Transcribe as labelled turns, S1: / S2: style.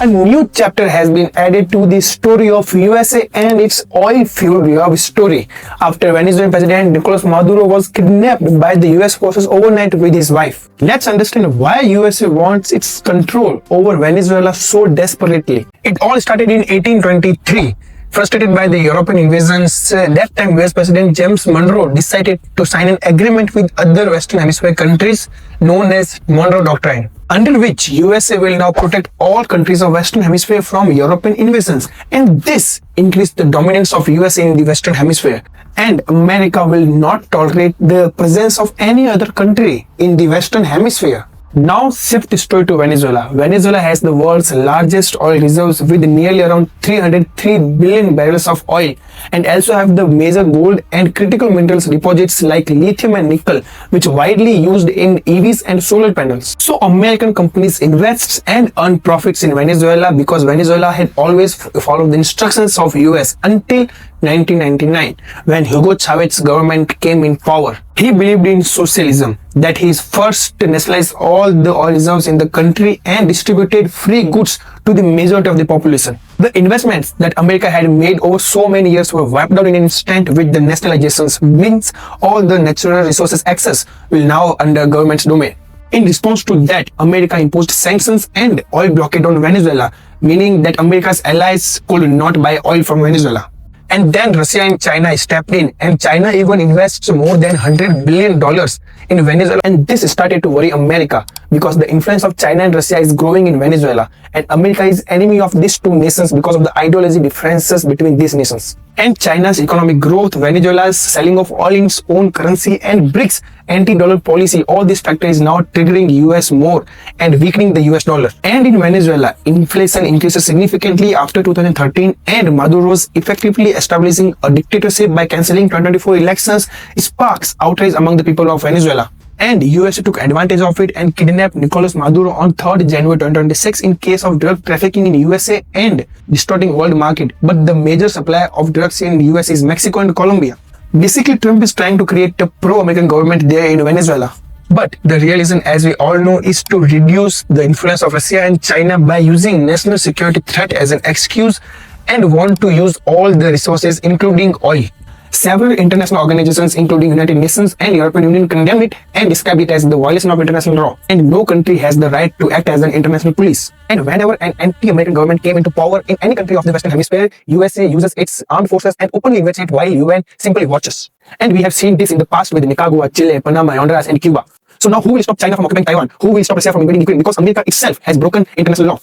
S1: A new chapter has been added to the story of USA and its oil-fueled love story after Venezuelan President Nicolas Maduro was kidnapped by the US forces overnight with his wife. Let's understand why USA wants its control over Venezuela so desperately. It all started in 1823. Frustrated by the European invasions, that time US President James Monroe decided to sign an agreement with other Western Hemisphere countries known as Monroe Doctrine, under which USA will now protect all countries of Western Hemisphere from European invasions. And this increased the dominance of USA in the Western Hemisphere. And America will not tolerate the presence of any other country in the Western Hemisphere. Now shift the story to Venezuela. Venezuela has the world's largest oil reserves with nearly around 303 billion barrels of oil, and also have the major gold and critical minerals deposits like lithium and nickel, which are widely used in EVs and solar panels. So American companies invest and earn profits in Venezuela because Venezuela had always followed the instructions of US until 1999, when Hugo Chavez's government came in power. He believed in socialism, that he first nationalized all the oil reserves in the country and distributed free goods to the majority of the population. The investments that America had made over so many years were wiped out in an instant with the nationalizations, means all the natural resources access will now under government's domain. In response to that, America imposed sanctions and oil blockade on Venezuela, meaning that America's allies could not buy oil from Venezuela. And then Russia and China stepped in, and China even invests more than $100 billion in Venezuela. And this started to worry America because the influence of China and Russia is growing in Venezuela, and America is enemy of these two nations because of the ideology differences between these nations. And China's economic growth, Venezuela's selling of oil in its own currency, and BRICS anti-dollar policy, all these factors is now triggering US more and weakening the US dollar. And in Venezuela, inflation increases significantly after 2013, and Maduro's effectively establishing a dictatorship by cancelling 2024 elections sparks outrage among the people of Venezuela. And US took advantage of it and kidnapped Nicolas Maduro on 3rd January 2026 in case of drug trafficking in USA and distorting world market. But the major supplier of drugs in US is Mexico and Colombia. Basically, Trump is trying to create a pro-American government there in Venezuela. But the real reason, as we all know, is to reduce the influence of Russia and China by using national security threat as an excuse and want to use all the resources, including oil. Several international organizations, including United Nations and European Union, condemn it and describe it as the violation of international law. And no country has the right to act as an international police. And whenever an anti-American government came into power in any country of the Western Hemisphere, USA uses its armed forces and openly invades it while UN simply watches. And we have seen this in the past with Nicaragua, Chile, Panama, Honduras, and Cuba. So now who will stop China from occupying Taiwan? Who will stop Russia from invading Ukraine? Because America itself has broken international law.